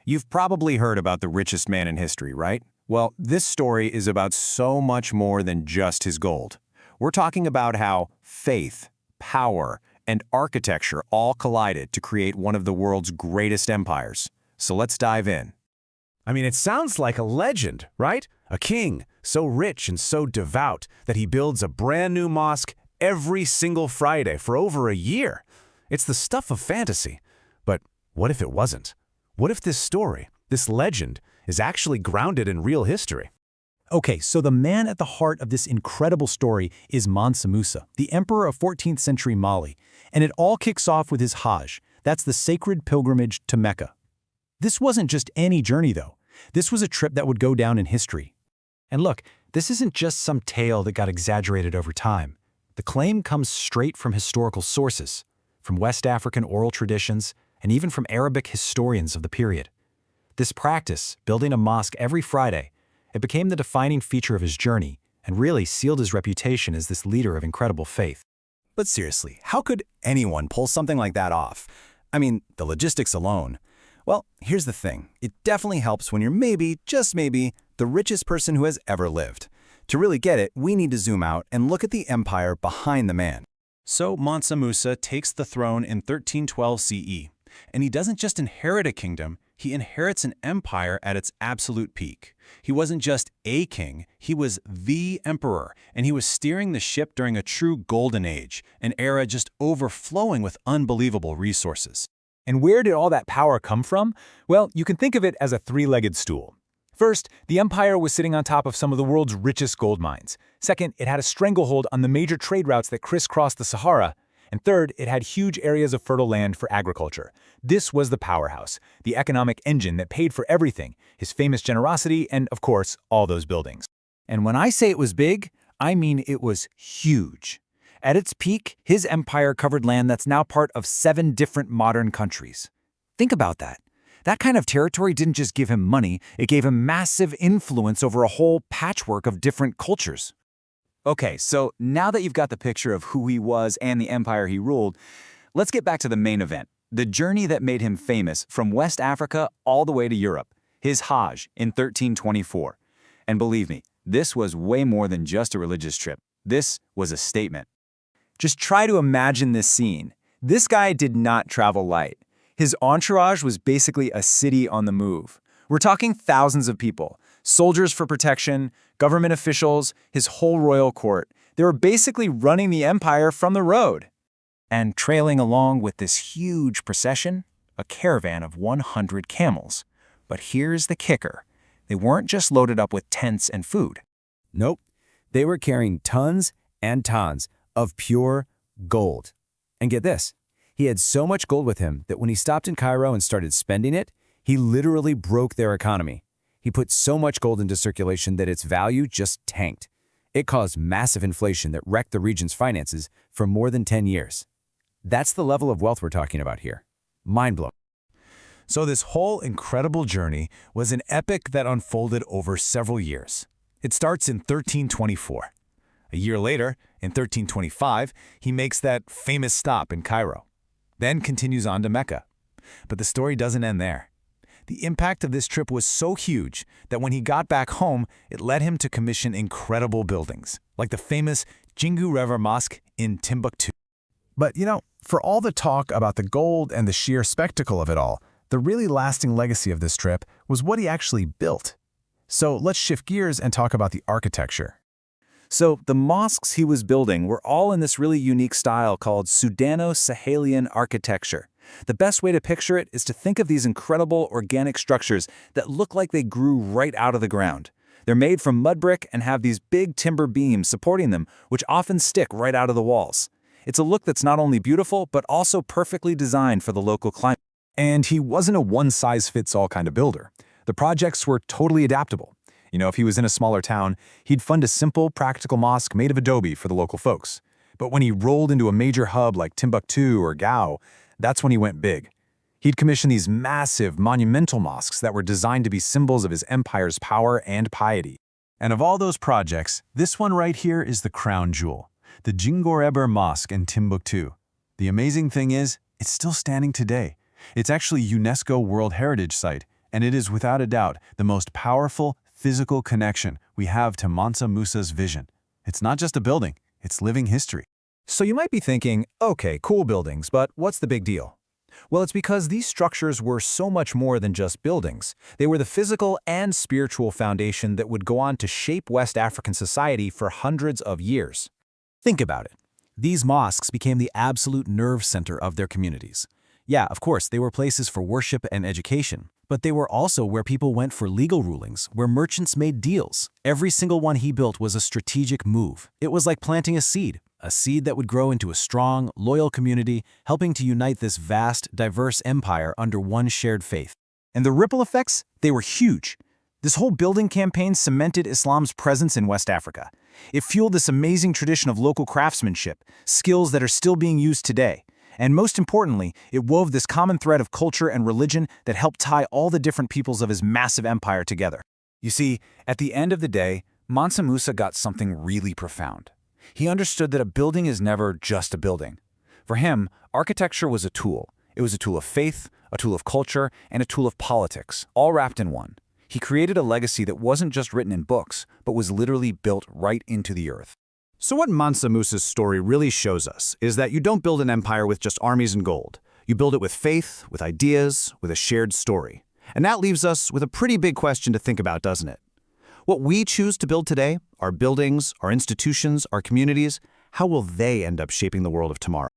You've probably heard about the richest man in history, right? Well, this story is about so much more than just his gold. We're talking about how faith, power, and architecture all collided to create one of the world's greatest empires. So let's dive in. I mean, it sounds like a legend, right? A king, so rich and so devout that he builds a brand new mosque every single Friday for over a year. It's the stuff of fantasy. But what if it wasn't? What if this story, this legend, is actually grounded in real history? Okay, so the man at the heart of this incredible story is Mansa Musa, the emperor of 14th century Mali, and it all kicks off with his Hajj. That's the sacred pilgrimage to Mecca. This wasn't just any journey, though. This was a trip that would go down in history. And look, this isn't just some tale that got exaggerated over time. The claim comes straight from historical sources, from West African oral traditions, and even from Arabic historians of the period. This practice, building a mosque every Friday, it became the defining feature of his journey and really sealed his reputation as this leader of incredible faith. But seriously, how could anyone pull something like that off? I mean, the logistics alone. Well, here's the thing. It definitely helps when you're maybe, just maybe, the richest person who has ever lived. To really get it, we need to zoom out and look at the empire behind the man. So Mansa Musa takes the throne in 1312 CE, and he doesn't just inherit a kingdom, he inherits an empire at its absolute peak. He wasn't just a king, he was the emperor, and he was steering the ship during a true golden age, an era just overflowing with unbelievable resources. And where did all that power come from? Well, you can think of it as a three-legged stool. First, the empire was sitting on top of some of the world's richest gold mines. Second, it had a stranglehold on the major trade routes that crisscrossed the Sahara. And third, it had huge areas of fertile land for agriculture. This was the powerhouse, the economic engine that paid for everything, his famous generosity, and of course, all those buildings. And when I say it was big, I mean it was huge. At its peak, his empire covered land that's now part of 7 different modern countries. Think about that. That kind of territory didn't just give him money, it gave him massive influence over a whole patchwork of different cultures. Okay, so now that you've got the picture of who he was and the empire he ruled, let's get back to the main event, the journey that made him famous from West Africa all the way to Europe, his Hajj in 1324. And believe me, this was way more than just a religious trip. This was a statement. Just try to imagine this scene. This guy did not travel light. His entourage was basically a city on the move. We're talking thousands of people, soldiers for protection, government officials, his whole royal court. They were basically running the empire from the road. And trailing along with this huge procession, a caravan of 100 camels. But here's the kicker. They weren't just loaded up with tents and food. Nope, they were carrying tons and tons of pure gold. And get this, he had so much gold with him that when he stopped in Cairo and started spending it, he literally broke their economy. He put so much gold into circulation that its value just tanked. It caused massive inflation that wrecked the region's finances for more than 10 years. That's the level of wealth we're talking about here. Mind-blowing. So this whole incredible journey was an epic that unfolded over several years. It starts in 1324. A year later, in 1325, he makes that famous stop in Cairo, then continues on to Mecca. But the story doesn't end there. The impact of this trip was so huge that when he got back home, it led him to commission incredible buildings, like the famous Jingu River Mosque in Timbuktu. But for all the talk about the gold and the sheer spectacle of it all, the really lasting legacy of this trip was what he actually built. So let's shift gears and talk about the architecture. So the mosques he was building were all in this really unique style called Sudano-Sahelian architecture. The best way to picture it is to think of these incredible organic structures that look like they grew right out of the ground. They're made from mud brick and have these big timber beams supporting them, which often stick right out of the walls. It's a look that's not only beautiful, but also perfectly designed for the local climate. And he wasn't a one-size-fits-all kind of builder. The projects were totally adaptable. If he was in a smaller town, he'd fund a simple, practical mosque made of adobe for the local folks. But when he rolled into a major hub like Timbuktu or Gao, that's when he went big. He'd commission these massive, monumental mosques that were designed to be symbols of his empire's power and piety. And of all those projects, this one right here is the crown jewel, the Jingoreber Mosque in Timbuktu. The amazing thing is, it's still standing today. It's actually UNESCO World Heritage Site, And it is without a doubt the most powerful physical connection we have to Mansa Musa's vision. It's not just a building, it's living history. So you might be thinking, okay, cool buildings, but what's the big deal? Well, it's because these structures were so much more than just buildings. They were the physical and spiritual foundation that would go on to shape West African society for hundreds of years. Think about it. These mosques became the absolute nerve center of their communities. Yeah, of course, they were places for worship and education, but they were also where people went for legal rulings, where merchants made deals. Every single one he built was a strategic move. It was like planting a seed that would grow into a strong, loyal community, helping to unite this vast, diverse empire under one shared faith. And the ripple effects, they were huge. This whole building campaign cemented Islam's presence in West Africa. It fueled this amazing tradition of local craftsmanship, skills that are still being used today. And most importantly, it wove this common thread of culture and religion that helped tie all the different peoples of his massive empire together. You see, at the end of the day, Mansa Musa got something really profound. He understood that a building is never just a building. For him, architecture was a tool. It was a tool of faith, a tool of culture, and a tool of politics, all wrapped in one. He created a legacy that wasn't just written in books, but was literally built right into the earth. So what Mansa Musa's story really shows us is that you don't build an empire with just armies and gold. You build it with faith, with ideas, with a shared story. And that leaves us with a pretty big question to think about, doesn't it? What we choose to build today, our buildings, our institutions, our communities, how will they end up shaping the world of tomorrow?